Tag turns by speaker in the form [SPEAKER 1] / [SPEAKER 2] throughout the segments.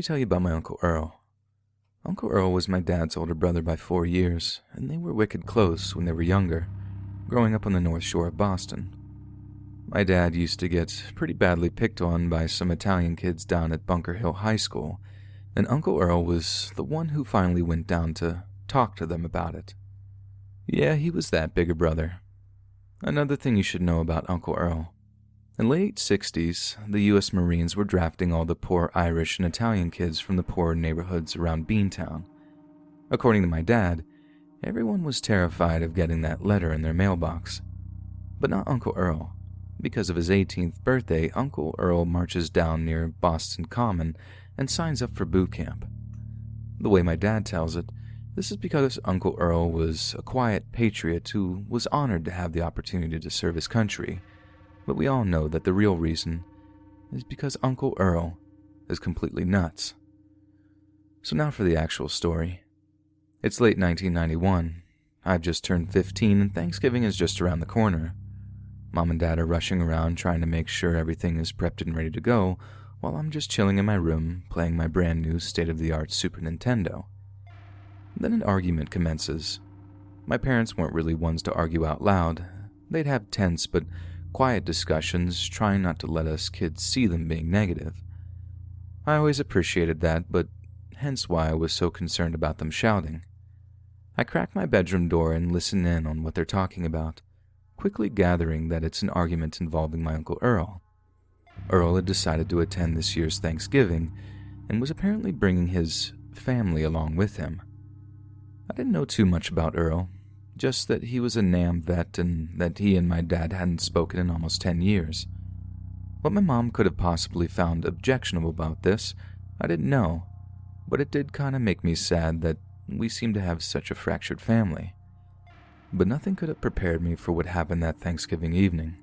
[SPEAKER 1] tell you about my Uncle Earl. Uncle Earl was my dad's older brother by 4 years, and they were wicked close when they were younger, growing up on the North Shore of Boston. My dad used to get pretty badly picked on by some Italian kids down at Bunker Hill High School, and Uncle Earl was the one who finally went down to talk to them about it. Yeah, he was that bigger brother. Another thing you should know about Uncle Earl. In the late 60s, the U.S. Marines were drafting all the poor Irish and Italian kids from the poor neighborhoods around Beantown. According to my dad, everyone was terrified of getting that letter in their mailbox. But not Uncle Earl. Because of his 18th birthday, Uncle Earl marches down near Boston Common and signs up for boot camp. The way my dad tells it, this is because Uncle Earl was a quiet patriot who was honored to have the opportunity to serve his country. But we all know that the real reason is because Uncle Earl is completely nuts. So now for the actual story. It's late 1991. I've just turned 15 and Thanksgiving is just around the corner. Mom and Dad are rushing around trying to make sure everything is prepped and ready to go, while I'm just chilling in my room playing my brand new state-of-the-art Super Nintendo. Then an argument commences. My parents weren't really ones to argue out loud. They'd have tense but quiet discussions, trying not to let us kids see them being negative. I always appreciated that, but hence why I was so concerned about them shouting. I crack my bedroom door and listen in on what they're talking about, quickly gathering that it's an argument involving my Uncle Earl. Earl had decided to attend this year's Thanksgiving and was apparently bringing his family along with him. I didn't know too much about Earl, just that he was a NAM vet and that he and my dad hadn't spoken in almost 10 years. What my mom could have possibly found objectionable about this, I didn't know, but it did kind of make me sad that we seemed to have such a fractured family. But nothing could have prepared me for what happened that Thanksgiving evening.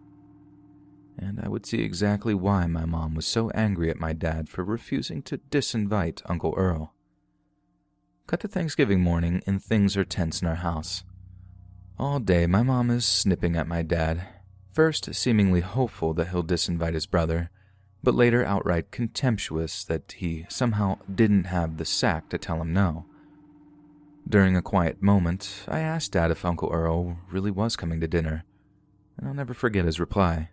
[SPEAKER 1] And I would see exactly why my mom was so angry at my dad for refusing to disinvite Uncle Earl. Cut to Thanksgiving morning and things are tense in our house. All day, my mom is snipping at my dad, first seemingly hopeful that he'll disinvite his brother, but later outright contemptuous that he somehow didn't have the sack to tell him no. During a quiet moment, I asked Dad if Uncle Earl really was coming to dinner, and I'll never forget his reply.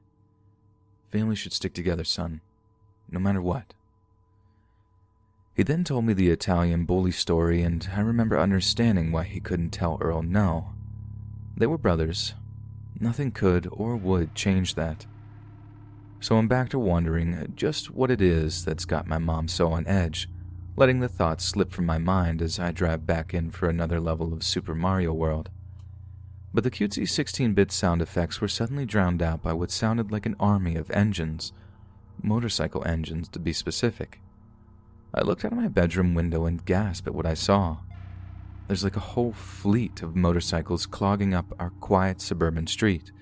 [SPEAKER 1] "Family should stick together, son, no matter what." He then told me the Italian bully story, and I remember understanding why he couldn't tell Earl no. They were brothers. Nothing could or would change that. So I'm back to wondering just what it is that's got my mom so on edge, letting the thoughts slip from my mind as I drive back in for another level of Super Mario World. But the cutesy 16-bit sound effects were suddenly drowned out by what sounded like an army of engines. Motorcycle engines, to be specific. I looked out of my bedroom window and gasped at what I saw. There's like a whole fleet of motorcycles clogging up our quiet suburban street.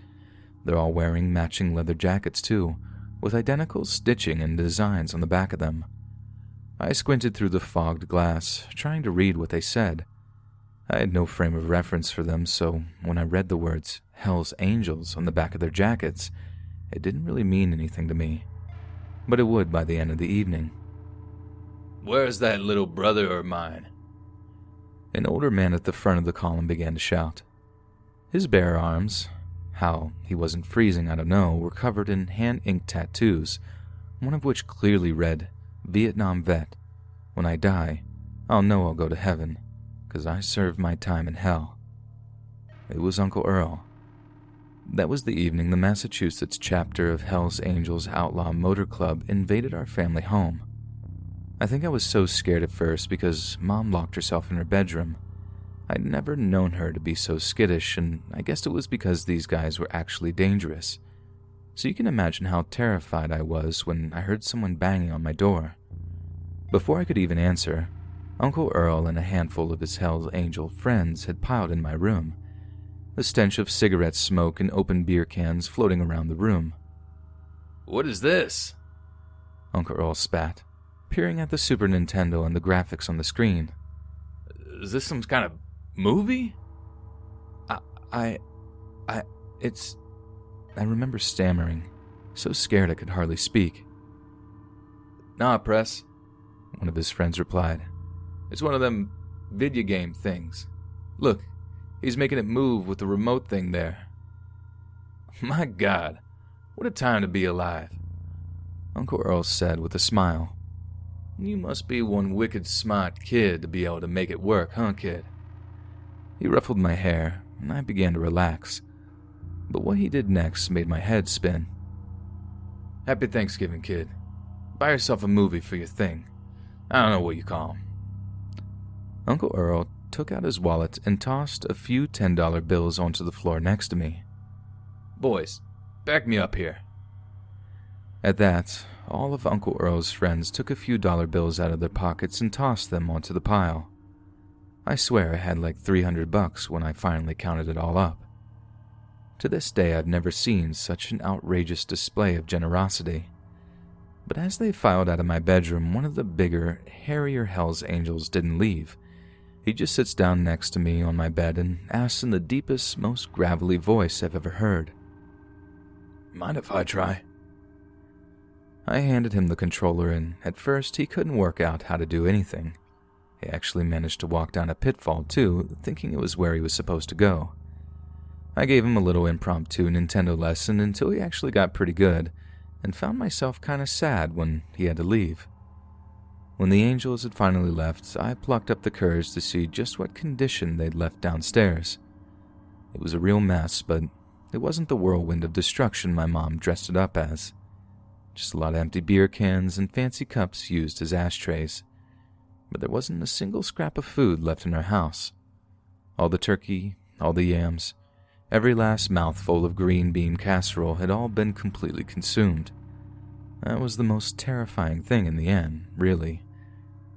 [SPEAKER 1] They're all wearing matching leather jackets too, with identical stitching and designs on the back of them. I squinted through the fogged glass, trying to read what they said. I had no frame of reference for them, so when I read the words Hell's Angels on the back of their jackets, it didn't really mean anything to me. But it would by the end of the evening.
[SPEAKER 2] "Where's that little brother of mine?"
[SPEAKER 1] An older man at the front of the column began to shout. His bare arms, how he wasn't freezing I don't know, were covered in hand-inked tattoos, one of which clearly read, "Vietnam Vet. When I die, I'll know I'll go to heaven, 'cause I served my time in hell." It was Uncle Earl. That was the evening the Massachusetts chapter of Hell's Angels Outlaw Motor Club invaded our family home. I think I was so scared at first because Mom locked herself in her bedroom. I'd never known her to be so skittish, and I guessed it was because these guys were actually dangerous. So you can imagine how terrified I was when I heard someone banging on my door. Before I could even answer, Uncle Earl and a handful of his Hell's Angel friends had piled in my room, the stench of cigarette smoke and open beer cans floating around the room.
[SPEAKER 2] "What is this?"
[SPEAKER 1] Uncle Earl spat, peering at the Super Nintendo and the graphics on the screen.
[SPEAKER 2] "Is this some kind of movie?"
[SPEAKER 1] I remember stammering, so scared I could hardly speak.
[SPEAKER 2] "Nah, Press.
[SPEAKER 1] one of his friends replied.
[SPEAKER 2] It's one of them video game things. Look, he's making it move with the remote thing there. My God, what a time to be alive,
[SPEAKER 1] Uncle Earl said with a smile.
[SPEAKER 2] You must be one wicked smart kid to be able to make it work, huh, kid?
[SPEAKER 1] He ruffled my hair, and I began to relax. But what he did next made my head spin.
[SPEAKER 2] Happy Thanksgiving, kid. Buy yourself a movie for your thing. I don't know what you call 'em.
[SPEAKER 1] Uncle Earl took out his wallet and tossed a few $10 bills onto the floor next to me.
[SPEAKER 2] Boys, back me up here.
[SPEAKER 1] At that, all of Uncle Earl's friends took a few dollar bills out of their pockets and tossed them onto the pile. I swear I had like $300 when I finally counted it all up. To this day, I've never seen such an outrageous display of generosity. But as they filed out of my bedroom, one of the bigger, hairier Hell's Angels didn't leave. He just sits down next to me on my bed and asks in the deepest, most gravelly voice I've ever heard.
[SPEAKER 2] Mind if I try?
[SPEAKER 1] I handed him the controller, and at first he couldn't work out how to do anything. He actually managed to walk down a pitfall too, thinking it was where he was supposed to go. I gave him a little impromptu Nintendo lesson until he actually got pretty good, and found myself kind of sad when he had to leave. When the angels had finally left, I plucked up the courage to see just what condition they'd left downstairs. It was a real mess, but it wasn't the whirlwind of destruction my mom dressed it up as. Just a lot of empty beer cans and fancy cups used as ashtrays. But there wasn't a single scrap of food left in our house. All the turkey, all the yams, every last mouthful of green bean casserole had all been completely consumed. That was the most terrifying thing in the end, really,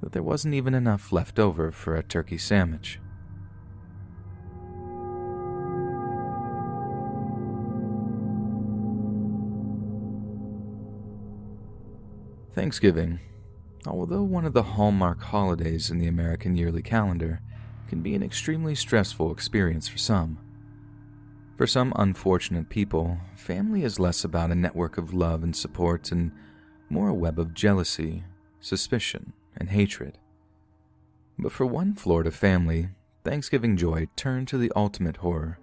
[SPEAKER 1] that there wasn't even enough left over for a turkey sandwich. Thanksgiving, although one of the hallmark holidays in the American yearly calendar, can be an extremely stressful experience for some. For some unfortunate people, family is less about a network of love and support and more a web of jealousy, suspicion, and hatred. But for one Florida family, Thanksgiving joy turned to the ultimate horror,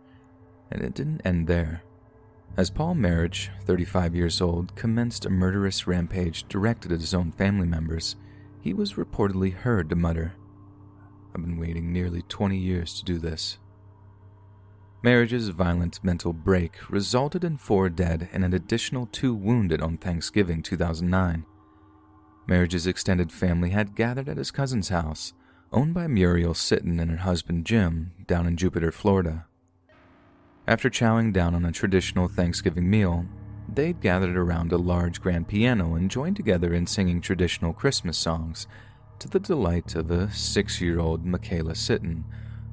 [SPEAKER 1] and it didn't end there. As Paul Marriage, 35 years old, commenced a murderous rampage directed at his own family members, he was reportedly heard to mutter, "I've been waiting nearly 20 years to do this." Marriage's violent mental break resulted in 4 dead and an additional 2 wounded on Thanksgiving 2009. Marriage's extended family had gathered at his cousin's house, owned by Muriel Sitton and her husband Jim, down in Jupiter, Florida. After chowing down on a traditional Thanksgiving meal, they'd gathered around a large grand piano and joined together in singing traditional Christmas songs, to the delight of a 6-year-old Michaela Sitton,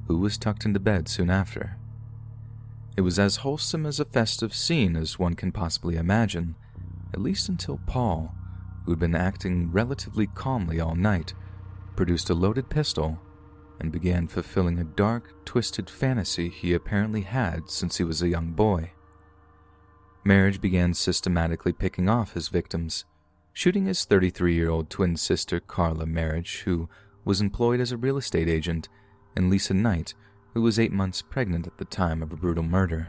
[SPEAKER 1] who was tucked into bed soon after. It was as wholesome as a festive scene as one can possibly imagine, at least until Paul, who'd been acting relatively calmly all night, produced a loaded pistol and began fulfilling a dark, twisted fantasy he apparently had since he was a young boy. Marriage began systematically picking off his victims, shooting his 33-year-old twin sister Carla Marriage, who was employed as a real estate agent, and Lisa Knight, who was 8 months pregnant at the time of a brutal murder.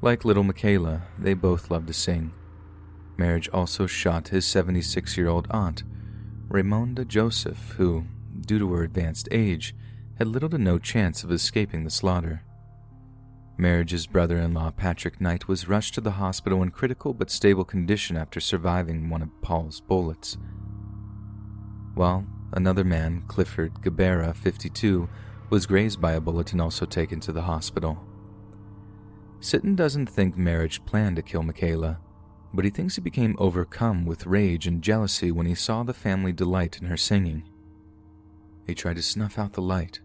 [SPEAKER 1] Like little Michaela, they both loved to sing. Marriage also shot his 76-year-old aunt, Raymonda Joseph, who, due to her advanced age, had little to no chance of escaping the slaughter. Marriage's brother-in-law Patrick Knight was rushed to the hospital in critical but stable condition after surviving one of Paul's bullets. While another man, Clifford Gabera, 52, was grazed by a bullet and also taken to the hospital. Sitton doesn't think Marriage planned to kill Michaela, but he thinks he became overcome with rage and jealousy when he saw the family delight in her singing. He tried to snuff out the light,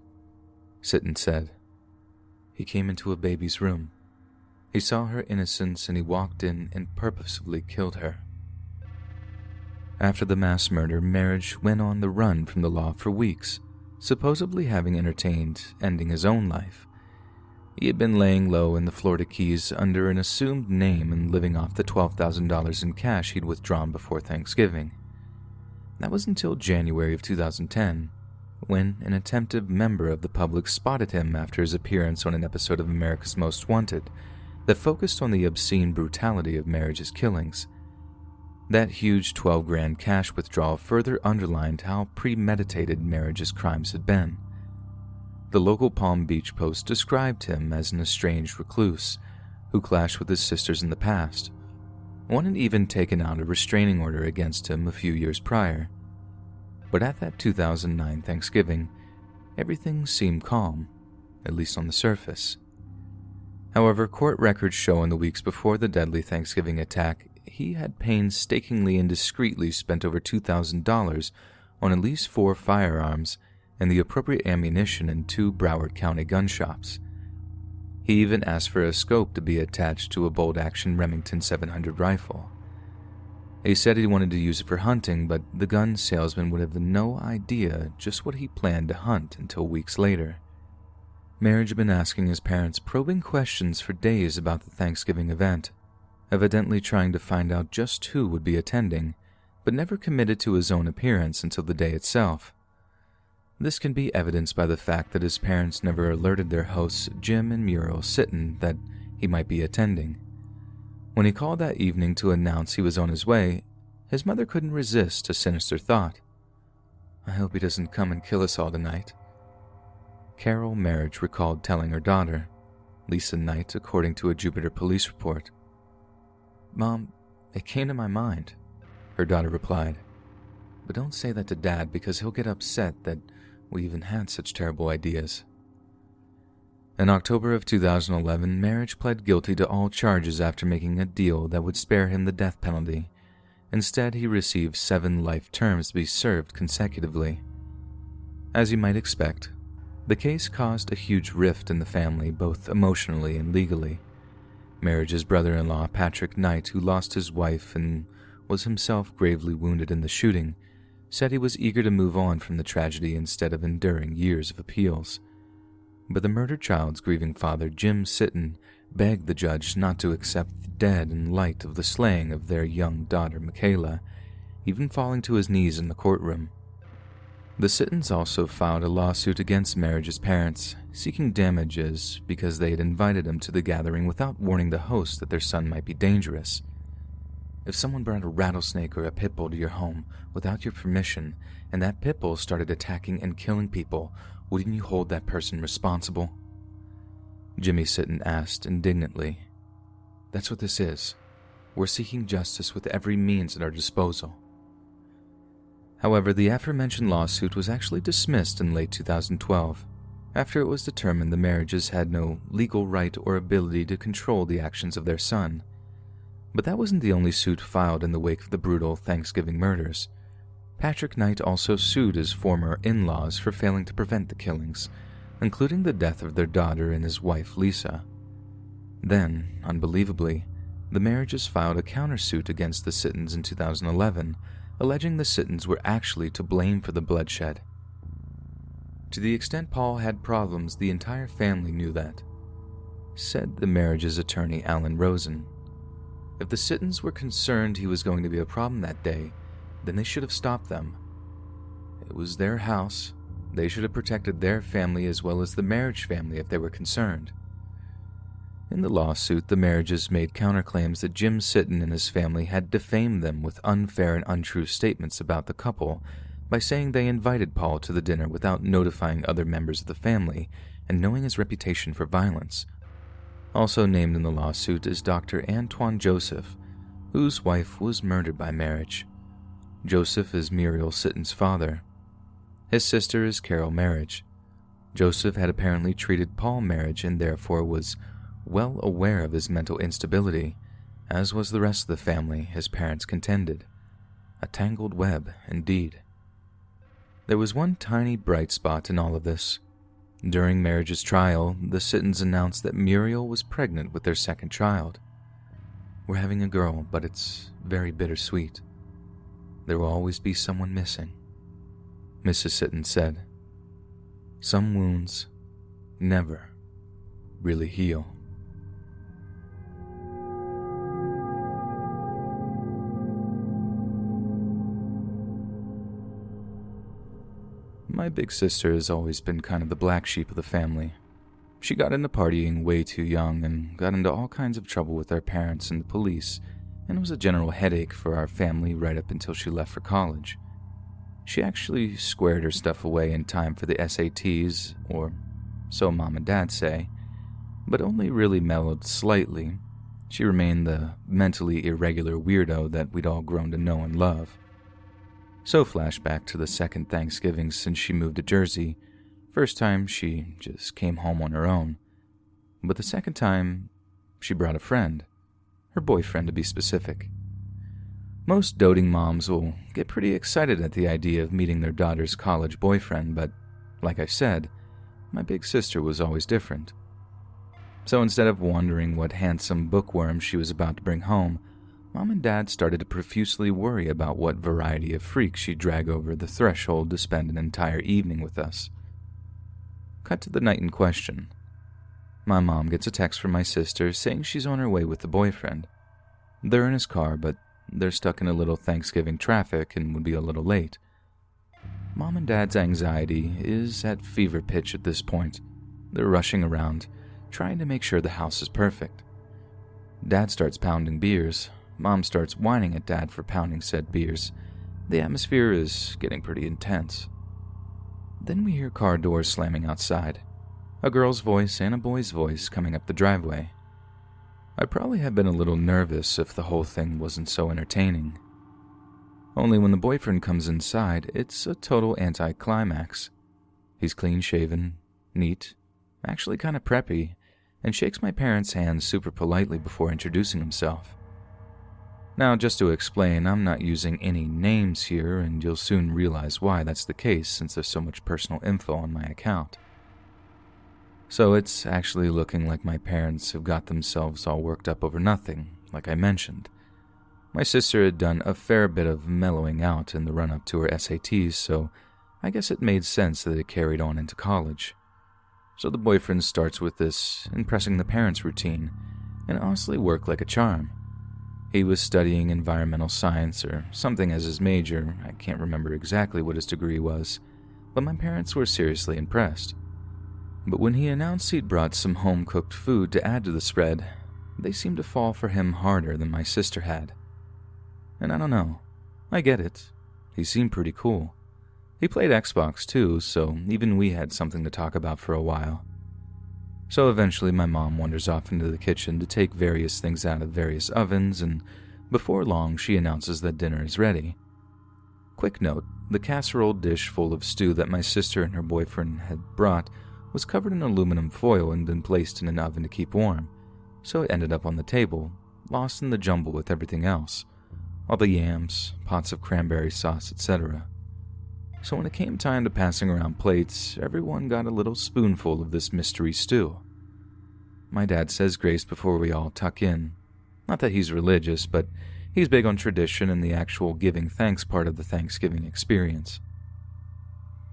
[SPEAKER 1] Sitton said. He came into a baby's room. He saw her innocence and he walked in and purposefully killed her. After the mass murder, Marriage went on the run from the law for weeks, supposedly having entertained ending his own life. He had been laying low in the Florida Keys under an assumed name and living off the $12,000 in cash he'd withdrawn before Thanksgiving. That was until January of 2010, when an attentive member of the public spotted him after his appearance on an episode of America's Most Wanted that focused on the obscene brutality of Marriage's killings. That huge 12 grand cash withdrawal further underlined how premeditated Marriage's crimes had been. The local Palm Beach Post described him as an estranged recluse who clashed with his sisters in the past. One had even taken out a restraining order against him a few years prior. But at that 2009 Thanksgiving, everything seemed calm, at least on the surface. However, court records show in the weeks before the deadly Thanksgiving attack, he had painstakingly and discreetly spent over $2,000 on at least 4 firearms and the appropriate ammunition in 2 Broward County gun shops. He even asked for a scope to be attached to a bolt-action Remington 700 rifle. He said he wanted to use it for hunting, but the gun salesman would have no idea just what he planned to hunt until weeks later. Marriage had been asking his parents probing questions for days about the Thanksgiving event, evidently trying to find out just who would be attending, but never committed to his own appearance until the day itself. This can be evidenced by the fact that his parents never alerted their hosts Jim and Muriel Sitton that he might be attending. When he called that evening to announce he was on his way, his mother couldn't resist a sinister thought. "I hope he doesn't come and kill us all tonight." Carol Marriage recalled telling her daughter, Lisa Knight, according to a Jupiter police report. "Mom, it came to my mind," her daughter replied. "But don't say that to Dad because he'll get upset that we even had such terrible ideas." In October of 2011, Marriage pled guilty to all charges after making a deal that would spare him the death penalty. Instead, he received 7 life terms to be served consecutively. As you might expect, the case caused a huge rift in the family, both emotionally and legally. Marriage's brother-in-law, Patrick Knight, who lost his wife and was himself gravely wounded in the shooting, said he was eager to move on from the tragedy instead of enduring years of appeals. But the murdered child's grieving father, Jim Sitton, begged the judge not to accept the dead in light of the slaying of their young daughter, Michaela, even falling to his knees in the courtroom. The Sittons also filed a lawsuit against Marriage's parents, seeking damages because they had invited him to the gathering without warning the host that their son might be dangerous. If someone brought a rattlesnake or a pit bull to your home without your permission, and that pit bull started attacking and killing people, wouldn't you hold that person responsible? Jimmy Sitton asked indignantly. "That's what this is. We're seeking justice with every means at our disposal." However, the aforementioned lawsuit was actually dismissed in late 2012, after it was determined the Marriages had no legal right or ability to control the actions of their son. But that wasn't the only suit filed in the wake of the brutal Thanksgiving murders. Patrick Knight also sued his former in-laws for failing to prevent the killings, including the death of their daughter and his wife, Lisa. Then, unbelievably, the Marriages filed a countersuit against the Sittons in 2011, alleging the Sittons were actually to blame for the bloodshed. To the extent Paul had problems, the entire family knew that, said the Marriages' attorney Alan Rosen. If the Sittons were concerned he was going to be a problem that day, then they should have stopped them. It was their house. They should have protected their family as well as the Marriage family if they were concerned. In the lawsuit, the Marriages made counterclaims that Jim Sitton and his family had defamed them with unfair and untrue statements about the couple by saying they invited Paul to the dinner without notifying other members of the family and knowing his reputation for violence. Also named in the lawsuit is Dr. Antoine Joseph, whose wife was murdered by Marriage. Joseph is Muriel Sitton's father. His sister is Carol Marriage. Joseph had apparently treated Paul Marriage and therefore was well aware of his mental instability, as was the rest of the family, his parents contended. A tangled web, indeed. There was one tiny bright spot in all of this. During Marriage's trial, the Sittons announced that Muriel was pregnant with their second child. "We're having a girl, but it's very bittersweet. There will always be someone missing," Mrs. Sitton said. "Some wounds never really heal." My big sister has always been kind of the black sheep of the family. She got into partying way too young and got into all kinds of trouble with our parents and the police, and was a general headache for our family right up until she left for college. She actually squared her stuff away in time for the SATs, or so Mom and Dad say, but only really mellowed slightly. She remained the mentally irregular weirdo that we'd all grown to know and love. So flashback to the second Thanksgiving since she moved to Jersey. First time, she just came home on her own. But the second time, she brought a friend. Her boyfriend, to be specific. Most doting moms will get pretty excited at the idea of meeting their daughter's college boyfriend, but like I said, my big sister was always different. So instead of wondering what handsome bookworm she was about to bring home, Mom and Dad started to profusely worry about what variety of freaks she'd drag over the threshold to spend an entire evening with us. Cut to the night in question. My mom gets a text from my sister saying she's on her way with the boyfriend. They're in his car, but they're stuck in a little Thanksgiving traffic and would be a little late. Mom and Dad's anxiety is at fever pitch at this point. They're rushing around, trying to make sure the house is perfect. Dad starts pounding beers. Mom starts whining at Dad for pounding said beers. The atmosphere is getting pretty intense. Then we hear car doors slamming outside. A girl's voice and a boy's voice coming up the driveway. I'd probably have been a little nervous if the whole thing wasn't so entertaining. Only when the boyfriend comes inside, it's a total anticlimax. He's clean-shaven, neat, actually kind of preppy, and shakes my parents' hands super politely before introducing himself. Now, just to explain, I'm not using any names here, and you'll soon realize why that's the case since there's so much personal info on my account. So it's actually looking like my parents have got themselves all worked up over nothing, like I mentioned. My sister had done a fair bit of mellowing out in the run-up to her SATs, so I guess it made sense that it carried on into college. So the boyfriend starts with this impressing the parents routine, and honestly worked like a charm. He was studying environmental science or something as his major. I can't remember exactly what his degree was, but my parents were seriously impressed. But when he announced he'd brought some home-cooked food to add to the spread, they seemed to fall for him harder than my sister had. And I don't know, I get it. He seemed pretty cool. He played Xbox too, so even we had something to talk about for a while. So eventually my mom wanders off into the kitchen to take various things out of various ovens, and before long she announces that dinner is ready. Quick note, the casserole dish full of stew that my sister and her boyfriend had brought was covered in aluminum foil and been placed in an oven to keep warm, so it ended up on the table, lost in the jumble with everything else, all the yams, pots of cranberry sauce, etc. So when it came time to passing around plates, everyone got a little spoonful of this mystery stew. My dad says grace before we all tuck in. Not that he's religious, but he's big on tradition and the actual giving thanks part of the Thanksgiving experience.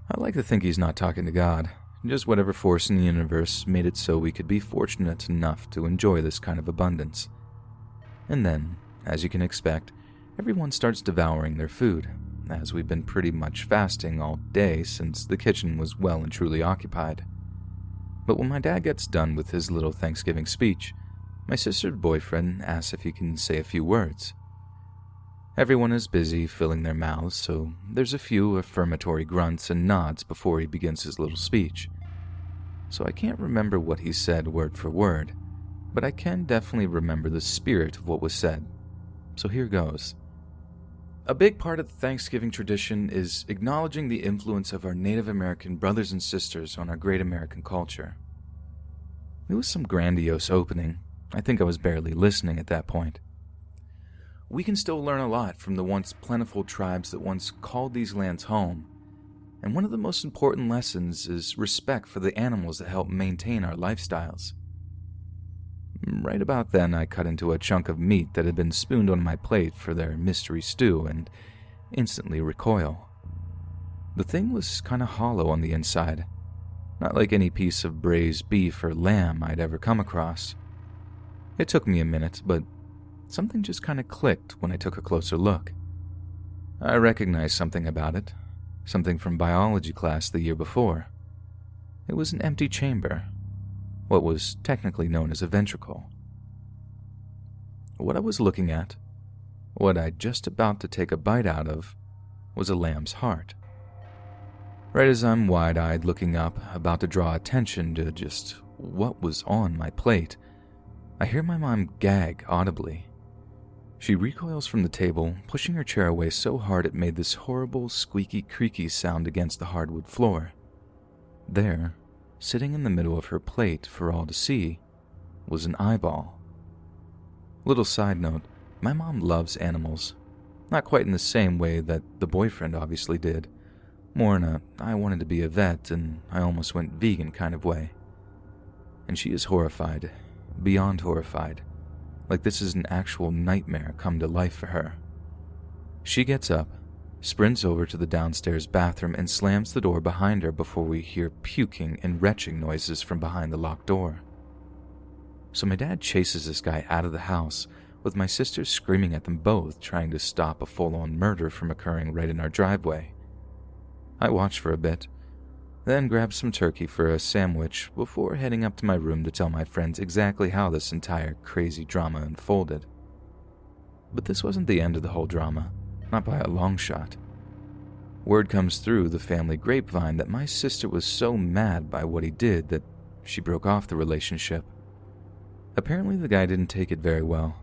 [SPEAKER 1] I like to think he's not talking to God, just whatever force in the universe made it so we could be fortunate enough to enjoy this kind of abundance. And then, as you can expect, everyone starts devouring their food, as we've been pretty much fasting all day since the kitchen was well and truly occupied. But when my dad gets done with his little Thanksgiving speech, my sister's boyfriend asks if he can say a few words. Everyone is busy filling their mouths, so there's a few affirmatory grunts and nods before he begins his little speech. So I can't remember what he said word for word, but I can definitely remember the spirit of what was said. So here goes. A big part of the Thanksgiving tradition is acknowledging the influence of our Native American brothers and sisters on our great American culture. It was some grandiose opening. I think I was barely listening at that point. We can still learn a lot from the once plentiful tribes that once called these lands home, and one of the most important lessons is respect for the animals that help maintain our lifestyles. Right about then, I cut into a chunk of meat that had been spooned on my plate for their mystery stew and instantly recoil. The thing was kind of hollow on the inside, not like any piece of braised beef or lamb I'd ever come across. It took me a minute, but something just kind of clicked when I took a closer look. I recognized something about it. something from biology class the year before. It was an empty chamber, what was technically known as a ventricle. What I was looking at, what I'd just about to take a bite out of, was a lamb's heart. Right as I'm wide-eyed looking up, about to draw attention to just what was on my plate, I hear my mom gag audibly. She recoils from the table, pushing her chair away so hard it made this horrible, squeaky, creaky sound against the hardwood floor. There, sitting in the middle of her plate for all to see, was an eyeball. Little side note, my mom loves animals. Not quite in the same way that the boyfriend obviously did. More in a, I wanted to be a vet and I almost went vegan kind of way. And she is horrified, beyond horrified, like this is an actual nightmare come to life for her. She gets up, sprints over to the downstairs bathroom and slams the door behind her before we hear puking and retching noises from behind the locked door. So my dad chases this guy out of the house, with my sister screaming at them both, trying to stop a full-on murder from occurring right in our driveway. I watched for a bit, then grabbed some turkey for a sandwich before heading up to my room to tell my friends exactly how this entire crazy drama unfolded. But this wasn't the end of the whole drama, not by a long shot. Word comes through the family grapevine that my sister was so mad by what he did that she broke off the relationship. Apparently the guy didn't take it very well,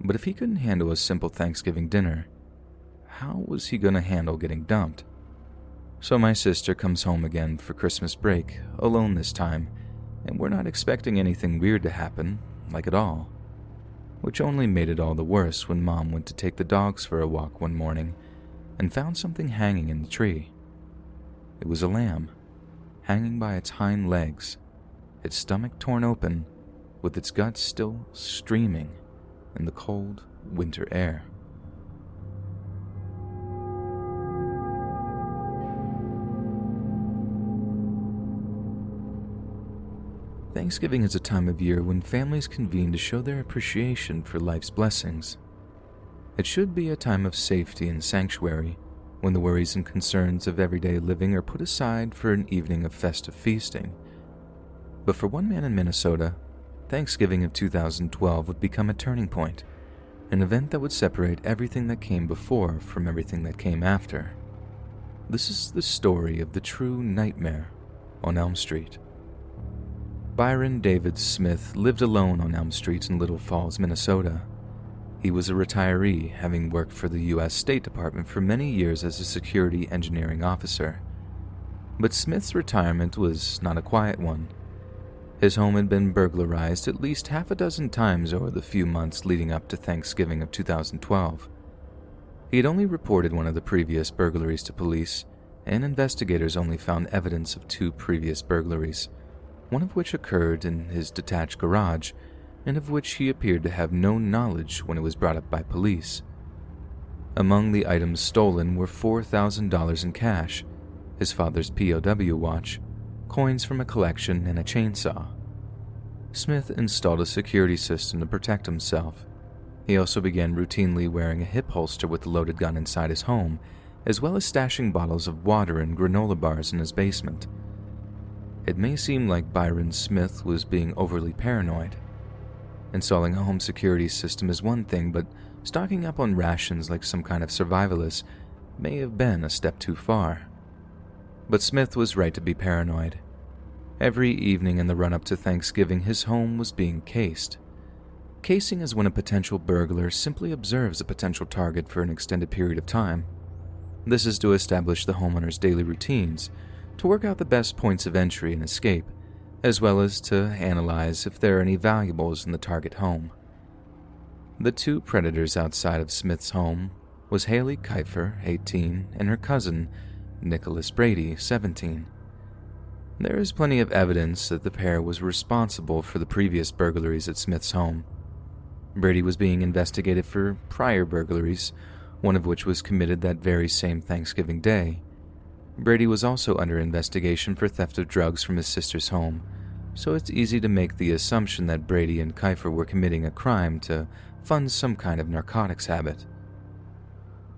[SPEAKER 1] but if he couldn't handle a simple Thanksgiving dinner, how was he going to handle getting dumped? So my sister comes home again for Christmas break, alone this time, and we're not expecting anything weird to happen, like at all. Which only made it all the worse when Mom went to take the dogs for a walk one morning and found something hanging in the tree. It was a lamb, hanging by its hind legs, its stomach torn open, with its guts still streaming in the cold winter air. Thanksgiving is a time of year when families convene to show their appreciation for life's blessings. It should be a time of safety and sanctuary, when the worries and concerns of everyday living are put aside for an evening of festive feasting. But for one man in Minnesota, Thanksgiving of 2012 would become a turning point, an event that would separate everything that came before from everything that came after. This is the story of the true nightmare on Elm Street. Byron David Smith lived alone on Elm Street in Little Falls, Minnesota. He was a retiree, having worked for the U.S. State Department for many years as a security engineering officer. But Smith's retirement was not a quiet one. His home had been burglarized at least half a dozen times over the few months leading up to Thanksgiving of 2012. He had only reported one of the previous burglaries to police, and investigators only found evidence of 2 previous burglaries, one of which occurred in his detached garage, and of which he appeared to have no knowledge when it was brought up by police. Among the items stolen were $4,000 in cash, his father's POW watch, coins from a collection, and a chainsaw. Smith installed a security system to protect himself. He also began routinely wearing a hip holster with a loaded gun inside his home, as well as stashing bottles of water and granola bars in his basement. It may seem like Byron Smith was being overly paranoid. Installing a home security system is one thing, but stocking up on rations like some kind of survivalist may have been a step too far. But Smith was right to be paranoid. Every evening in the run-up to Thanksgiving, his home was being cased. Casing is when a potential burglar simply observes a potential target for an extended period of time. This is to establish the homeowner's daily routines, to work out the best points of entry and escape, as well as to analyze if there are any valuables in the target home. The 2 predators outside of Smith's home was Haley Kiefer, 18, and her cousin, Nicholas Brady, 17. There is plenty of evidence that the pair was responsible for the previous burglaries at Smith's home. Brady was being investigated for prior burglaries, one of which was committed that very same Thanksgiving day. Brady was also under investigation for theft of drugs from his sister's home, so it's easy to make the assumption that Brady and Kiefer were committing a crime to fund some kind of narcotics habit.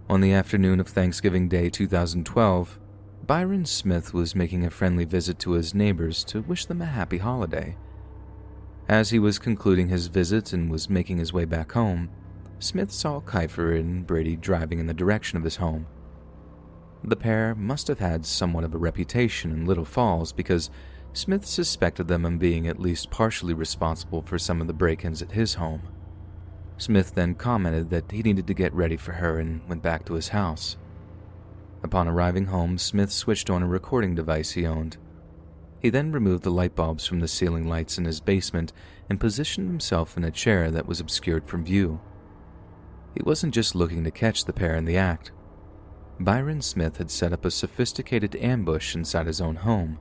[SPEAKER 1] On the afternoon of Thanksgiving Day 2012, Byron Smith was making a friendly visit to his neighbors to wish them a happy holiday. As he was concluding his visit and was making his way back home, Smith saw Kiefer and Brady driving in the direction of his home. The pair must have had somewhat of a reputation in Little Falls because Smith suspected them of being at least partially responsible for some of the break-ins at his home. Smith then commented that he needed to get ready for her and went back to his house. Upon arriving home, Smith switched on a recording device he owned. He then removed the light bulbs from the ceiling lights in his basement and positioned himself in a chair that was obscured from view. He wasn't just looking to catch the pair in the act. Byron Smith had set up a sophisticated ambush inside his own home.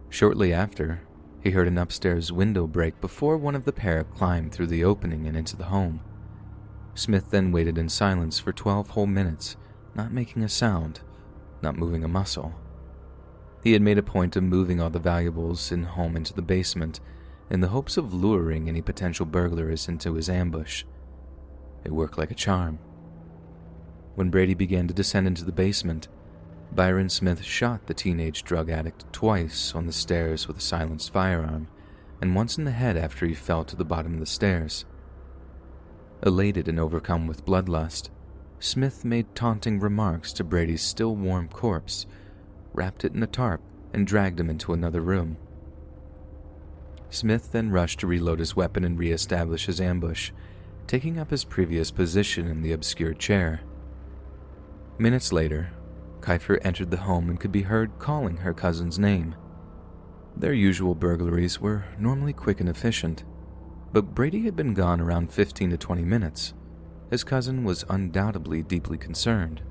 [SPEAKER 1] Shortly after, he heard an upstairs window break before one of the pair climbed through the opening and into the home. Smith then waited in silence for 12 whole minutes, not making a sound, not moving a muscle. He had made a point of moving all the valuables in home into the basement in the hopes of luring any potential burglars into his ambush. It worked like a charm. When Brady began to descend into the basement, Byron Smith shot the teenage drug addict twice on the stairs with a silenced firearm, and once in the head after he fell to the bottom of the stairs. Elated and overcome with bloodlust, Smith made taunting remarks to Brady's still warm corpse, wrapped it in a tarp, and dragged him into another room. Smith then rushed to reload his weapon and re-establish his ambush, taking up his previous position in the obscured chair. Minutes later, Kiefer entered the home and could be heard calling her cousin's name. Their usual burglaries were normally quick and efficient, but Brady had been gone around 15 to 20 minutes. His cousin was undoubtedly deeply concerned.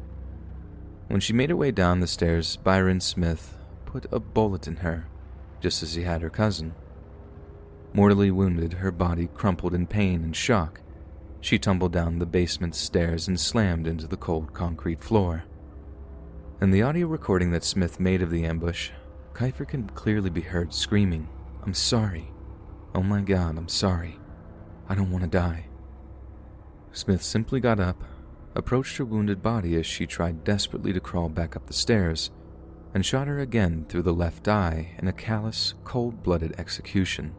[SPEAKER 1] When she made her way down the stairs, Byron Smith put a bullet in her, just as he had her cousin. Mortally wounded, her body crumpled in pain and shock. She tumbled down the basement stairs and slammed into the cold concrete floor. In the audio recording that Smith made of the ambush, Kiefer can clearly be heard screaming, "I'm sorry. Oh my God, I'm sorry. I don't want to die." Smith simply got up, approached her wounded body as she tried desperately to crawl back up the stairs, and shot her again through the left eye in a callous, cold-blooded execution.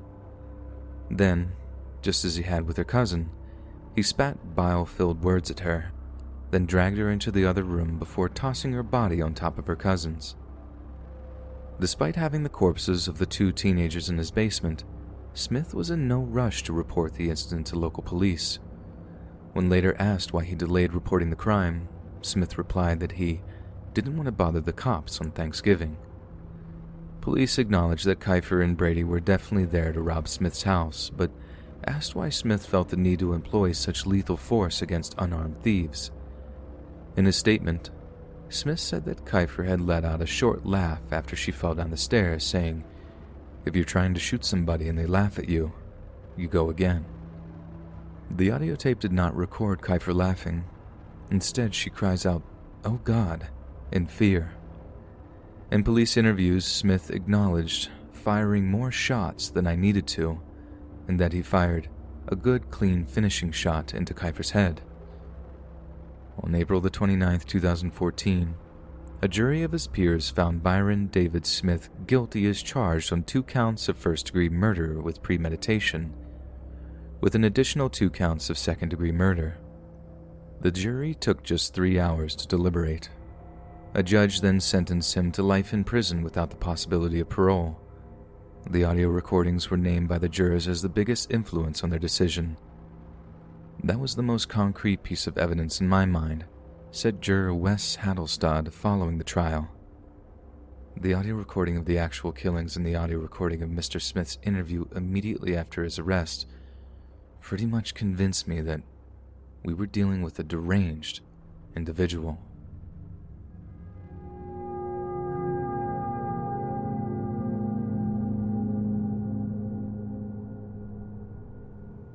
[SPEAKER 1] Then, just as he had with her cousin, he spat bile-filled words at her, then dragged her into the other room before tossing her body on top of her cousin's. Despite having the corpses of the two teenagers in his basement, Smith was in no rush to report the incident to local police. When later asked why he delayed reporting the crime, Smith replied that he didn't want to bother the cops on Thanksgiving. Police acknowledged that Kiefer and Brady were definitely there to rob Smith's house, but asked why Smith felt the need to employ such lethal force against unarmed thieves. In his statement, Smith said that Kiefer had let out a short laugh after she fell down the stairs, saying, "If you're trying to shoot somebody and they laugh at you, you go again." The audio tape did not record Kiefer laughing. Instead, she cries out, "Oh God," in fear. In police interviews, Smith acknowledged firing more shots than I needed to, and that he fired a good, clean finishing shot into Kiefer's head. On April the 29th, 2014, a jury of his peers found Byron David Smith guilty as charged on 2 counts of first-degree murder with premeditation, with an additional 2 counts of second-degree murder. The jury took just 3 hours to deliberate. A judge then sentenced him to life in prison without the possibility of parole. The audio recordings were named by the jurors as the biggest influence on their decision. "That was the most concrete piece of evidence in my mind," said juror Wes Hadelstad following the trial. "The audio recording of the actual killings and the audio recording of Mr. Smith's interview immediately after his arrest pretty much convinced me that we were dealing with a deranged individual."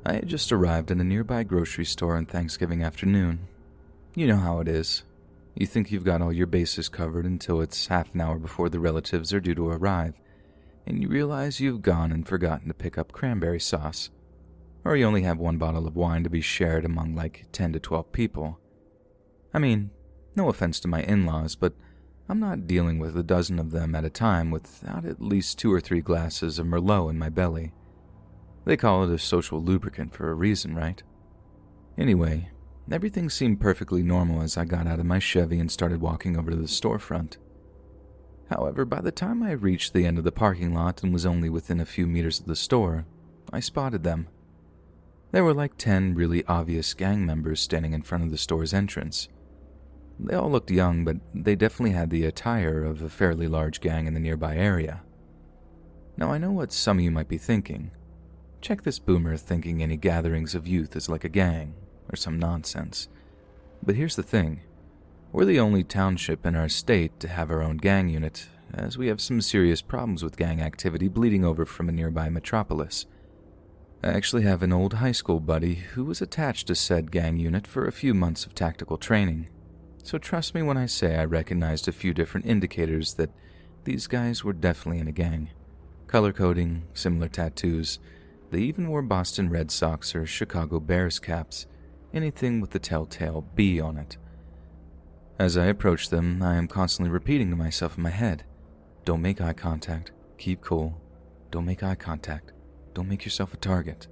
[SPEAKER 1] I had just arrived at a nearby grocery store on Thanksgiving afternoon. You know how it is. You think you've got all your bases covered until it's half an hour before the relatives are due to arrive, and you realize you've gone and forgotten to pick up cranberry sauce. Or you only have 1 bottle of wine to be shared among like 10 to 12 people. I mean, no offense to my in-laws, but I'm not dealing with a dozen of them at a time without at least 2 or 3 glasses of Merlot in my belly. They call it a social lubricant for a reason, right? Anyway, everything seemed perfectly normal as I got out of my Chevy and started walking over to the storefront. However, by the time I reached the end of the parking lot and was only within a few meters of the store, I spotted them. There were like 10 really obvious gang members standing in front of the store's entrance. They all looked young, but they definitely had the attire of a fairly large gang in the nearby area. Now I know what some of you might be thinking. Check this boomer thinking any gatherings of youth is like a gang, or some nonsense. But here's the thing. We're the only township in our state to have our own gang unit, as we have some serious problems with gang activity bleeding over from a nearby metropolis. I actually have an old high school buddy who was attached to said gang unit for a few months of tactical training. So trust me when I say I recognized a few different indicators that these guys were definitely in a gang. Color coding, similar tattoos. They even wore Boston Red Sox or Chicago Bears caps, anything with the telltale B on it. As I approach them, I am constantly repeating to myself in my head, don't make eye contact, keep cool, don't make eye contact, don't make yourself a target.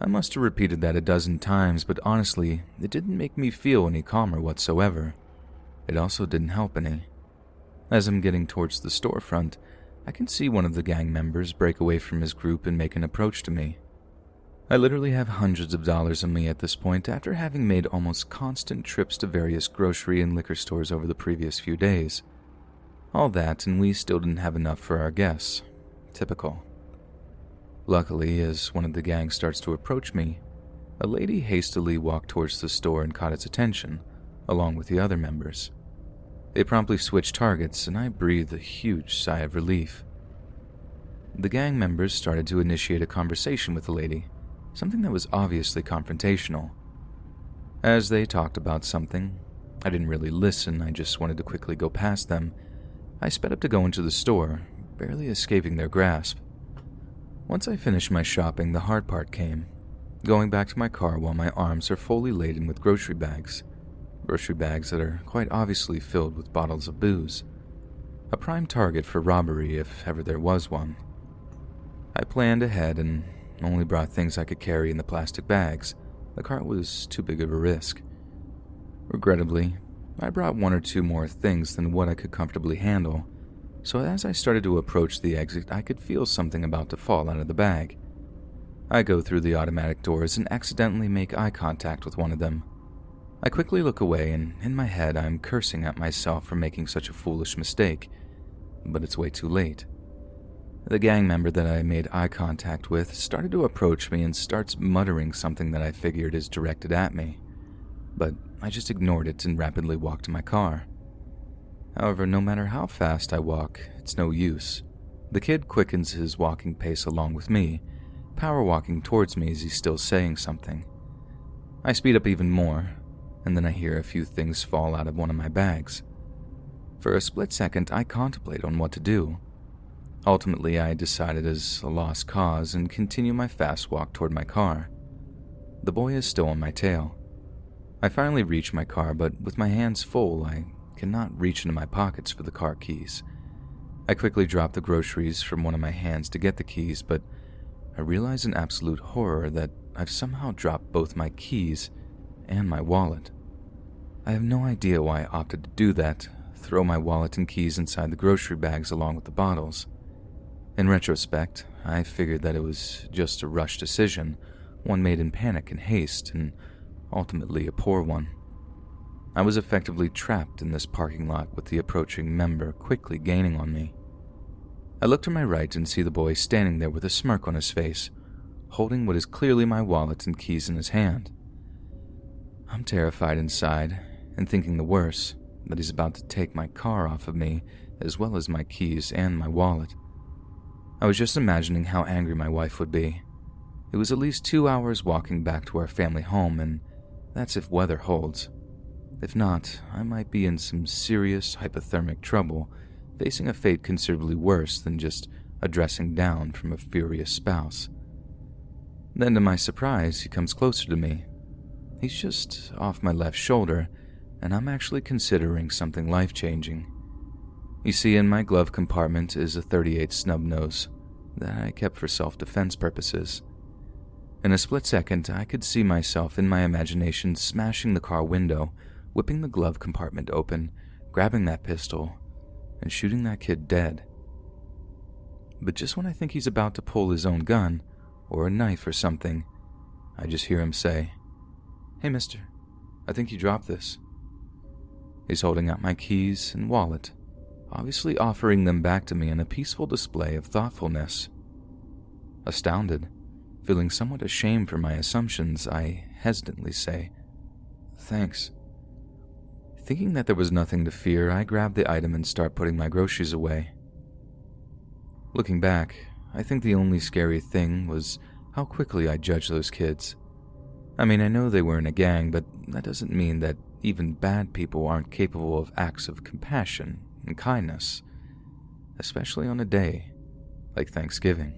[SPEAKER 1] I must have repeated that a dozen times, but honestly, it didn't make me feel any calmer whatsoever. It also didn't help any. As I'm getting towards the storefront, I can see one of the gang members break away from his group and make an approach to me. I literally have hundreds of dollars on me at this point after having made almost constant trips to various grocery and liquor stores over the previous few days. All that, and we still didn't have enough for our guests. Typical. Luckily, as one of the gang starts to approach me, a lady hastily walked towards the store and caught its attention, along with the other members. They promptly switched targets, and I breathed a huge sigh of relief. The gang members started to initiate a conversation with the lady, something that was obviously confrontational. As they talked about something, I didn't really listen, I just wanted to quickly go past them. I sped up to go into the store, barely escaping their grasp. Once I finished my shopping, the hard part came, going back to my car while my arms are fully laden with grocery bags that are quite obviously filled with bottles of booze. A prime target for robbery if ever there was one. I planned ahead and only brought things I could carry in the plastic bags. The cart was too big of a risk. Regrettably, I brought 1 or 2 more things than what I could comfortably handle, so as I started to approach the exit, I could feel something about to fall out of the bag. I go through the automatic doors and accidentally make eye contact with one of them. I quickly look away, and in my head I'm cursing at myself for making such a foolish mistake, but it's way too late. The gang member that I made eye contact with started to approach me and starts muttering something that I figured is directed at me, but I just ignored it and rapidly walked to my car. However, no matter how fast I walk, it's no use. The kid quickens his walking pace along with me, power walking towards me as he's still saying something. I speed up even more, and then I hear a few things fall out of one of my bags. For a split second, I contemplate on what to do. Ultimately, I decided as a lost cause and continue my fast walk toward my car. The boy is still on my tail. I finally reach my car, but with my hands full, I cannot reach into my pockets for the car keys. I quickly drop the groceries from one of my hands to get the keys, but I realize in absolute horror that I've somehow dropped both my keys and my wallet. I have no idea why I opted to do that, throw my wallet and keys inside the grocery bags along with the bottles. In retrospect, I figured that it was just a rush decision, one made in panic and haste, and ultimately a poor one. I was effectively trapped in this parking lot with the approaching member quickly gaining on me. I look to my right and see the boy standing there with a smirk on his face, holding what is clearly my wallet and keys in his hand. I'm terrified inside and thinking the worst, that he's about to take my car off of me as well as my keys and my wallet. I was just imagining how angry my wife would be. It was at least 2 hours walking back to our family home, and that's if weather holds. If not, I might be in some serious hypothermic trouble, facing a fate considerably worse than just a dressing down from a furious spouse. Then to my surprise, he comes closer to me. He's just off my left shoulder, and I'm actually considering something life-changing. You see, in my glove compartment is a .38 snub nose that I kept for self-defense purposes. In a split second, I could see myself in my imagination smashing the car window, whipping the glove compartment open, grabbing that pistol, and shooting that kid dead. But just when I think he's about to pull his own gun, or a knife or something, I just hear him say, "Hey mister, I think you dropped this." He's holding out my keys and wallet, obviously offering them back to me in a peaceful display of thoughtfulness. Astounded, feeling somewhat ashamed for my assumptions, I hesitantly say, "Thanks." Thinking that there was nothing to fear, I grab the item and start putting my groceries away. Looking back, I think the only scary thing was how quickly I judged those kids. I mean, I know they were in a gang, but that doesn't mean that even bad people aren't capable of acts of compassion and kindness, especially on a day like Thanksgiving.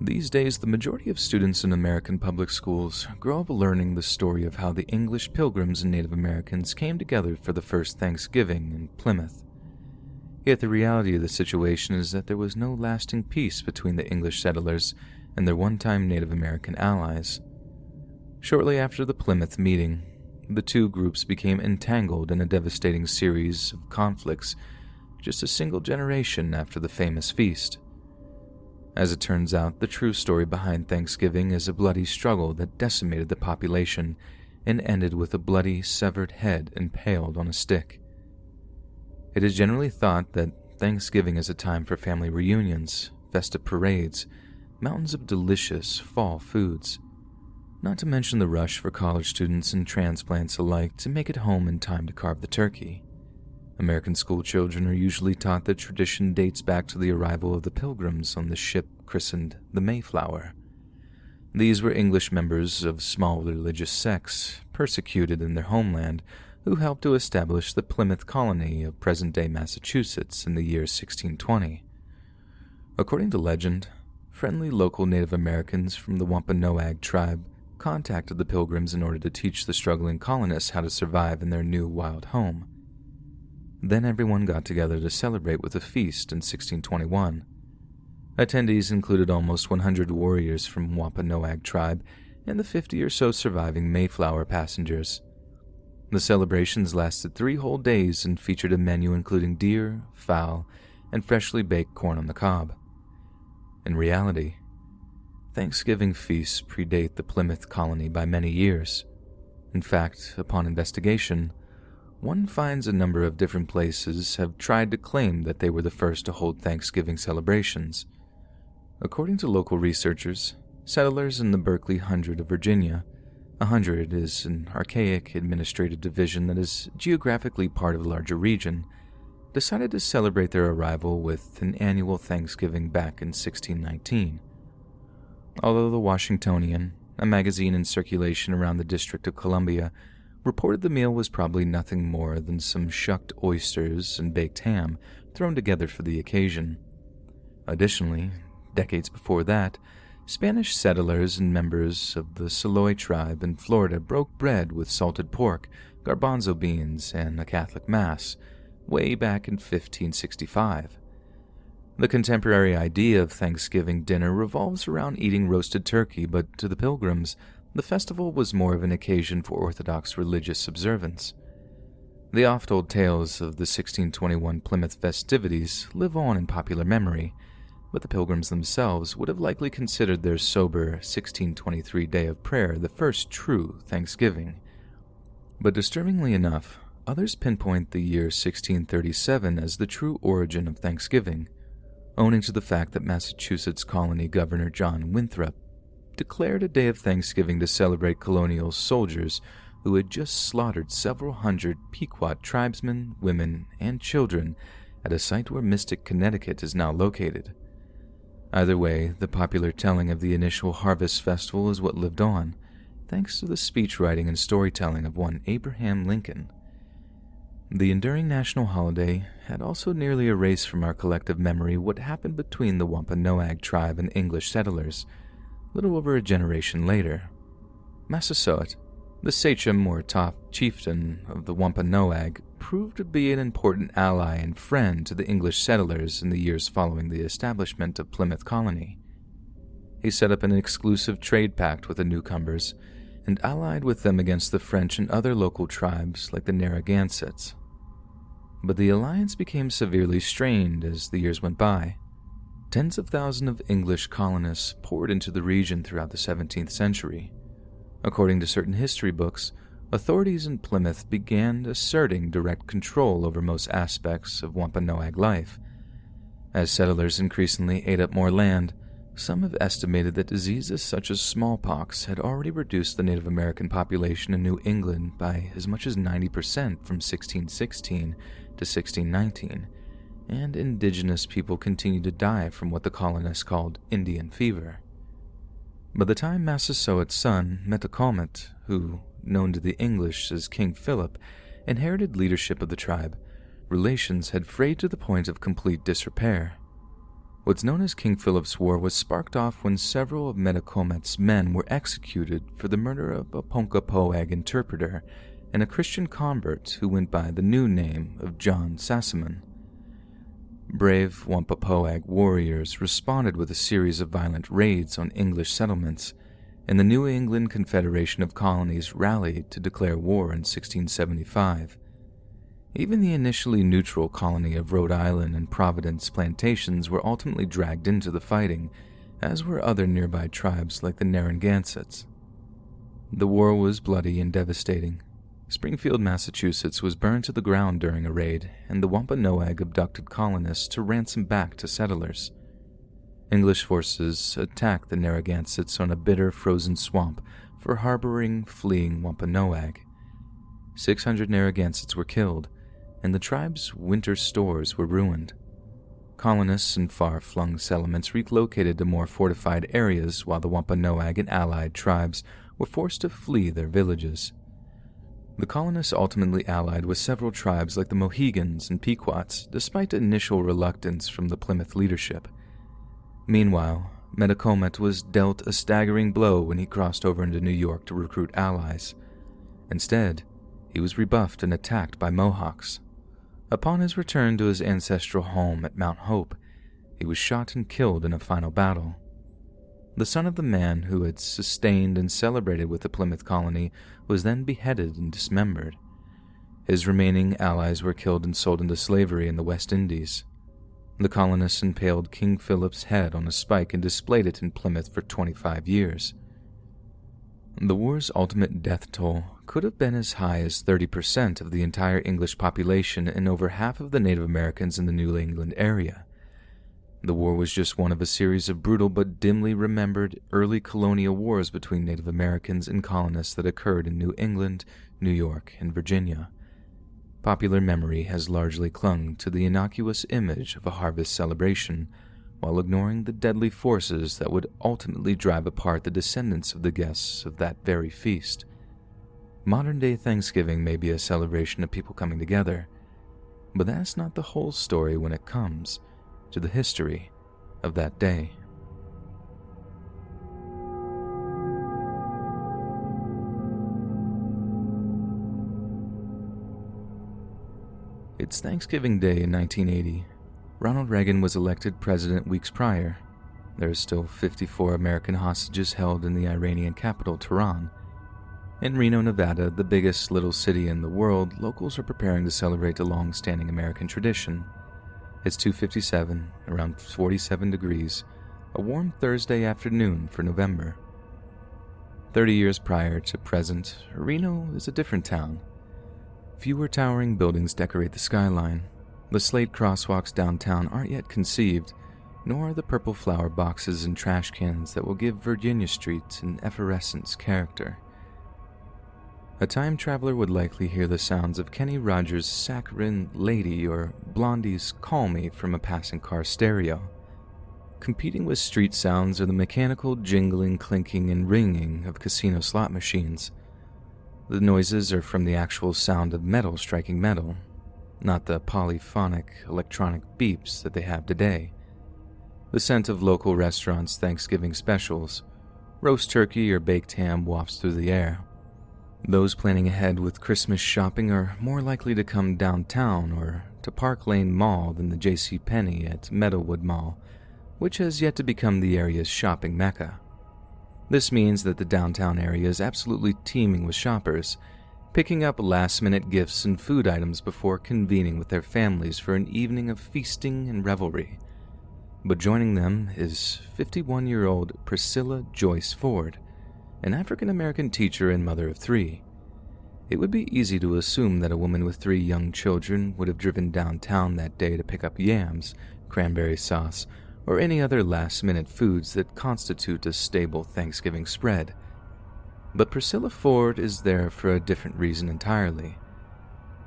[SPEAKER 1] These days, the majority of students in American public schools grow up learning the story of how the English Pilgrims and Native Americans came together for the first Thanksgiving in Plymouth. Yet the reality of the situation is that there was no lasting peace between the English settlers and their one-time Native American allies. Shortly after the Plymouth meeting, the two groups became entangled in a devastating series of conflicts just a single generation after the famous feast. As it turns out, the true story behind Thanksgiving is a bloody struggle that decimated the population and ended with a bloody, severed head impaled on a stick. It is generally thought that Thanksgiving is a time for family reunions, festive parades, mountains of delicious fall foods, not to mention the rush for college students and transplants alike to make it home in time to carve the turkey. American school children are usually taught that tradition dates back to the arrival of the Pilgrims on the ship christened the Mayflower. These were English members of small religious sects, persecuted in their homeland, who helped to establish the Plymouth colony of present-day Massachusetts in the year 1620. According to legend, friendly local Native Americans from the Wampanoag tribe contacted the Pilgrims in order to teach the struggling colonists how to survive in their new wild home. Then everyone got together to celebrate with a feast in 1621. Attendees included almost 100 warriors from Wampanoag tribe and the 50 or so surviving Mayflower passengers. The celebrations lasted 3 whole days and featured a menu including deer, fowl, and freshly baked corn on the cob. In reality, Thanksgiving feasts predate the Plymouth colony by many years. In fact, upon investigation, one finds a number of different places have tried to claim that they were the first to hold Thanksgiving celebrations. According to local researchers, settlers in the Berkeley Hundred of Virginia, a hundred is an archaic administrative division that is geographically part of a larger region, decided to celebrate their arrival with an annual Thanksgiving back in 1619. Although the Washingtonian, a magazine in circulation around the District of Columbia, reported the meal was probably nothing more than some shucked oysters and baked ham thrown together for the occasion. Additionally, decades before that, Spanish settlers and members of the Seloy tribe in Florida broke bread with salted pork, garbanzo beans, and a Catholic Mass, way back in 1565. The contemporary idea of Thanksgiving dinner revolves around eating roasted turkey, but to the Pilgrims, the festival was more of an occasion for Orthodox religious observance. The oft-told tales of the 1621 Plymouth festivities live on in popular memory, but the Pilgrims themselves would have likely considered their sober 1623 day of prayer the first true Thanksgiving. But disturbingly enough, others pinpoint the year 1637 as the true origin of Thanksgiving, owing to the fact that Massachusetts colony governor John Winthrop declared a day of Thanksgiving to celebrate colonial soldiers who had just slaughtered several hundred Pequot tribesmen, women, and children at a site where Mystic, Connecticut is now located. Either way, the popular telling of the initial harvest festival is what lived on, thanks to the speech writing and storytelling of one Abraham Lincoln. The enduring national holiday had also nearly erased from our collective memory what happened between the Wampanoag tribe and English settlers, little over a generation later. Massasoit, the sachem or top chieftain of the Wampanoag, proved to be an important ally and friend to the English settlers in the years following the establishment of Plymouth Colony. He set up an exclusive trade pact with the newcomers and allied with them against the French and other local tribes like the Narragansetts. But the alliance became severely strained as the years went by. Tens of thousands of English colonists poured into the region throughout the 17th century. According to certain history books, authorities in Plymouth began asserting direct control over most aspects of Wampanoag life. As settlers increasingly ate up more land, some have estimated that diseases such as smallpox had already reduced the Native American population in New England by as much as 90% from 1616 to 1619, and indigenous people continued to die from what the colonists called Indian fever. By the time Massasoit's son, Metacomet, who, known to the English as King Philip, inherited leadership of the tribe, relations had frayed to the point of complete disrepair. What's known as King Philip's War was sparked off when several of Metacomet's men were executed for the murder of a Ponkapoag interpreter and a Christian convert who went by the new name of John Sassamon. Brave Wampapoag warriors responded with a series of violent raids on English settlements, and the New England Confederation of Colonies rallied to declare war in 1675. Even the initially neutral colony of Rhode Island and Providence plantations were ultimately dragged into the fighting, as were other nearby tribes like the Narragansetts. The war was bloody and devastating. Springfield, Massachusetts was burned to the ground during a raid, and the Wampanoag abducted colonists to ransom back to settlers. English forces attacked the Narragansetts on a bitter frozen swamp for harboring fleeing Wampanoag. 600 Narragansetts were killed, and the tribe's winter stores were ruined. Colonists in far-flung settlements relocated to more fortified areas while the Wampanoag and allied tribes were forced to flee their villages. The colonists ultimately allied with several tribes like the Mohegans and Pequots, despite initial reluctance from the Plymouth leadership. Meanwhile, Metacomet was dealt a staggering blow when he crossed over into New York to recruit allies. Instead, he was rebuffed and attacked by Mohawks. Upon his return to his ancestral home at Mount Hope, he was shot and killed in a final battle. The son of the man who had sustained and celebrated with the Plymouth colony was then beheaded and dismembered. His remaining allies were killed and sold into slavery in the West Indies. The colonists impaled King Philip's head on a spike and displayed it in Plymouth for 25 years. The war's ultimate death toll could have been as high as 30% of the entire English population and over half of the Native Americans in the New England area. The war was just one of a series of brutal but dimly remembered early colonial wars between Native Americans and colonists that occurred in New England, New York, and Virginia. Popular memory has largely clung to the innocuous image of a harvest celebration, while ignoring the deadly forces that would ultimately drive apart the descendants of the guests of that very feast. Modern-day Thanksgiving may be a celebration of people coming together, but that's not the whole story when it comes to the history of that day. It's Thanksgiving Day in 1980. Ronald Reagan was elected president weeks prior. There are still 54 American hostages held in the Iranian capital, Tehran. In Reno, Nevada, the biggest little city in the world, locals are preparing to celebrate a long-standing American tradition. It's 2:57, around 47 degrees, a warm Thursday afternoon for November. 30 years prior to present, Reno is a different town. Fewer towering buildings decorate the skyline. The slate crosswalks downtown aren't yet conceived, nor are the purple flower boxes and trash cans that will give Virginia Street an effervescent character. A time traveler would likely hear the sounds of Kenny Rogers' Saccharine Lady or Blondie's Call Me from a passing car stereo. Competing with street sounds are the mechanical jingling, clinking, and ringing of casino slot machines. The noises are from the actual sound of metal striking metal, not the polyphonic electronic beeps that they have today. The scent of local restaurants' Thanksgiving specials, roast turkey or baked ham wafts through the air. Those planning ahead with Christmas shopping are more likely to come downtown or to Park Lane Mall than the JCPenney at Meadowwood Mall, which has yet to become the area's shopping mecca. This means that the downtown area is absolutely teeming with shoppers, picking up last-minute gifts and food items before convening with their families for an evening of feasting and revelry. But joining them is 51-year-old Priscilla Joyce Ford, an African-American teacher and mother of 3. It would be easy to assume that a woman with 3 young children would have driven downtown that day to pick up yams, cranberry sauce, or any other last-minute foods that constitute a stable Thanksgiving spread. But Priscilla Ford is there for a different reason entirely.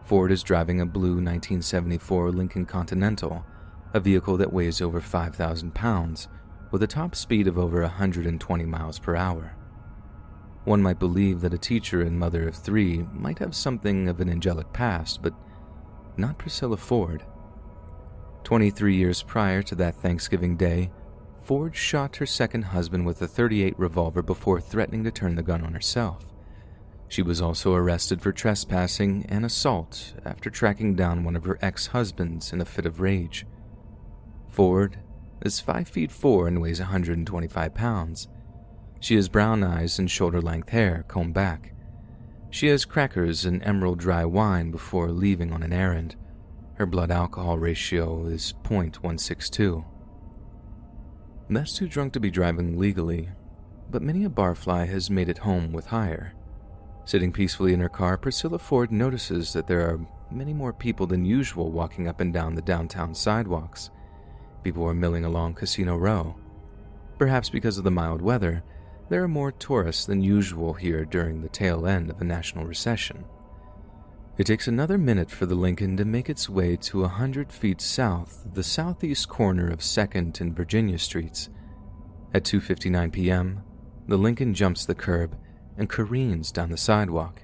[SPEAKER 1] Ford is driving a blue 1974 Lincoln Continental, a vehicle that weighs over 5,000 pounds, with a top speed of over 120 miles per hour. One might believe that a teacher and mother of 3 might have something of an angelic past, but not Priscilla Ford. 23 years prior to that Thanksgiving day, Ford shot her second husband with a .38 revolver before threatening to turn the gun on herself. She was also arrested for trespassing and assault after tracking down one of her ex-husbands in a fit of rage. Ford is 5'4" and weighs 125 pounds. She has brown eyes and shoulder-length hair combed back. She has crackers and emerald dry wine before leaving on an errand. Her blood alcohol ratio is .162. That's too drunk to be driving legally, but many a barfly has made it home with hire. Sitting peacefully in her car, Priscilla Ford notices that there are many more people than usual walking up and down the downtown sidewalks. People are milling along Casino Row. Perhaps because of the mild weather, there are more tourists than usual here during the tail end of a national recession. It takes another minute for the Lincoln to make its way to 100 feet south of the southeast corner of 2nd and Virginia Streets. At 2:59 p.m., the Lincoln jumps the curb and careens down the sidewalk.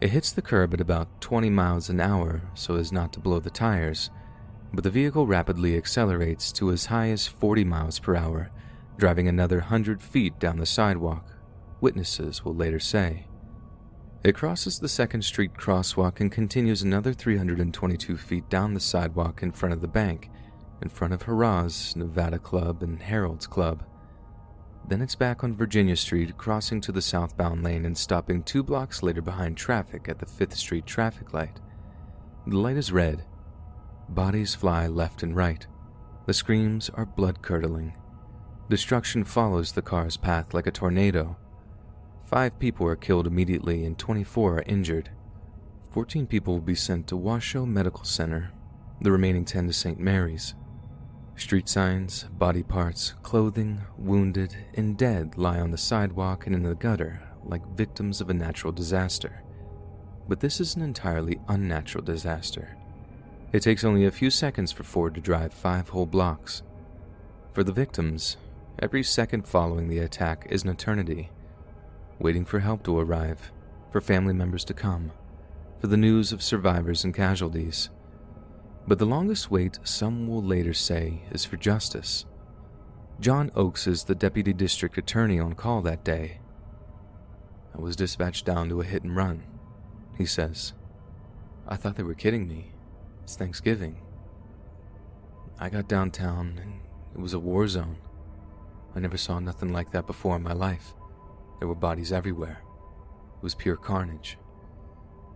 [SPEAKER 1] It hits the curb at about 20 miles an hour so as not to blow the tires, but the vehicle rapidly accelerates to as high as 40 miles per hour, driving another 100 feet down the sidewalk, witnesses will later say. It crosses the 2nd Street crosswalk and continues another 322 feet down the sidewalk in front of the bank, in front of Hurrah's, Nevada Club, and Harold's Club. Then it's back on Virginia Street, crossing to the southbound lane and stopping 2 blocks later behind traffic at the 5th Street traffic light. The light is red. Bodies fly left and right. The screams are blood-curdling. Destruction follows the car's path like a tornado. 5 people are killed immediately and 24 are injured. 14 people will be sent to Washoe Medical Center, the remaining 10 to St. Mary's. Street signs, body parts, clothing, wounded, and dead lie on the sidewalk and in the gutter like victims of a natural disaster. But this is an entirely unnatural disaster. It takes only a few seconds for Ford to drive 5 whole blocks. For the victims, every second following the attack is an eternity, waiting for help to arrive, for family members to come, for the news of survivors and casualties. But the longest wait, some will later say, is for justice. John Oakes is the deputy district attorney on call that day. "I was dispatched down to a hit and run," he says. "I thought they were kidding me. It's Thanksgiving. I got downtown and it was a war zone. I never saw nothing like that before in my life. There were bodies everywhere. It was pure carnage.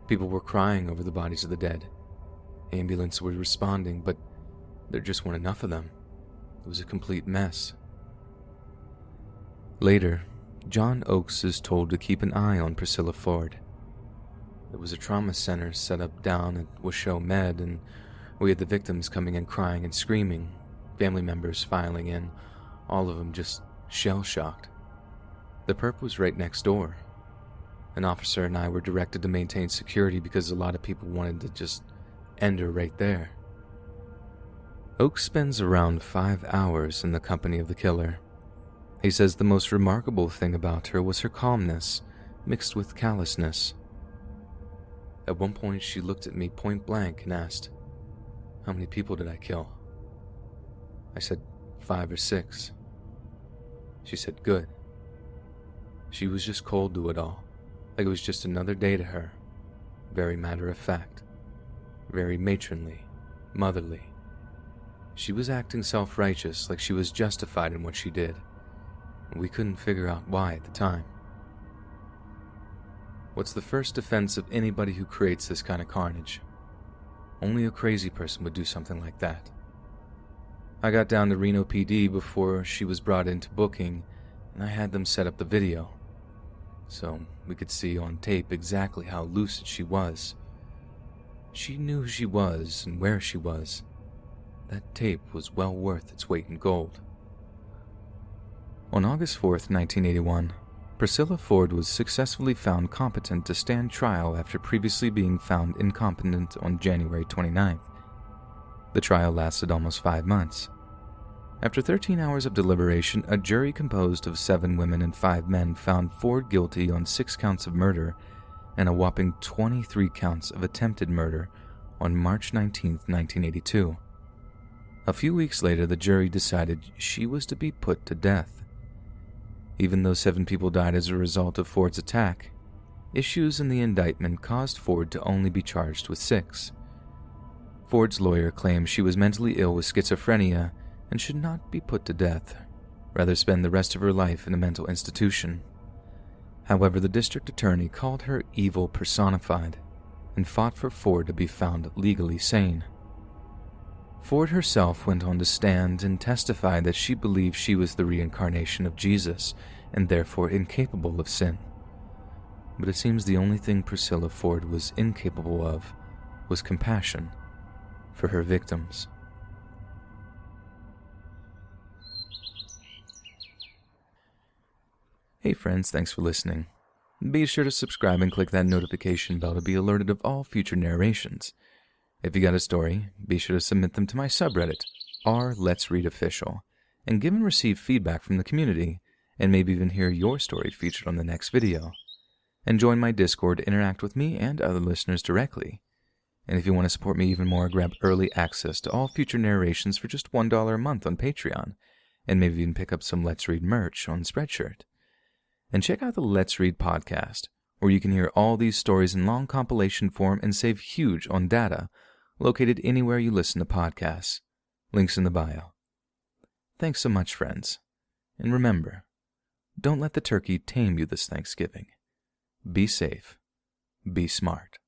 [SPEAKER 1] People were crying over the bodies of the dead. Ambulances were responding, but there just weren't enough of them. It was a complete mess." Later, John Oakes is told to keep an eye on Priscilla Ford. There was a trauma center set up down at Washoe Med, and we had the victims coming in crying and screaming, family members filing in, all of them just shell-shocked. The perp was right next door. An officer and I were directed to maintain security because a lot of people wanted to just end her right there. Oakes spends around 5 hours in the company of the killer. He says the most remarkable thing about her was her calmness, mixed with callousness. At one point, she looked at me point blank and asked, "How many people did I kill?" I said, 5 or 6. She said, "Good." She was just cold to it all, like it was just another day to her. Very matter of fact, very matronly, motherly. She was acting self-righteous, like she was justified in what she did. We couldn't figure out why at the time. What's the first defense of anybody who creates this kind of carnage? Only a crazy person would do something like that. I got down to Reno PD before she was brought into booking, and I had them set up the video, so we could see on tape exactly how lucid she was. She knew who she was and where she was. That tape was well worth its weight in gold. On August 4th, 1981, Priscilla Ford was successfully found competent to stand trial after previously being found incompetent on January 29th. The trial lasted almost 5 months. After 13 hours of deliberation, a jury composed of 7 women and 5 men found Ford guilty on 6 counts of murder and a whopping 23 counts of attempted murder on March 19, 1982. A few weeks later, the jury decided she was to be put to death. Even though 7 people died as a result of Ford's attack, issues in the indictment caused Ford to only be charged with 6. Ford's lawyer claimed she was mentally ill with schizophrenia and should not be put to death, rather spend the rest of her life in a mental institution. However, the district attorney called her evil personified and fought for Ford to be found legally sane. Ford herself went on to stand and testify that she believed she was the reincarnation of Jesus and therefore incapable of sin. But it seems the only thing Priscilla Ford was incapable of was compassion for her victims. Hey friends, thanks for listening. Be sure to subscribe and click that notification bell to be alerted of all future narrations. If you got a story, be sure to submit them to my subreddit, r/letsreadofficial, and give and receive feedback from the community, and maybe even hear your story featured on the next video. And join my Discord to interact with me and other listeners directly. And if you want to support me even more, grab early access to all future narrations for just $1 a month on Patreon, and maybe even pick up some Let's Read merch on Spreadshirt. And check out the Let's Read podcast, where you can hear all these stories in long compilation form and save huge on data, located anywhere you listen to podcasts. Links in the bio. Thanks so much, friends. And remember, don't let the turkey tame you this Thanksgiving. Be safe. Be smart.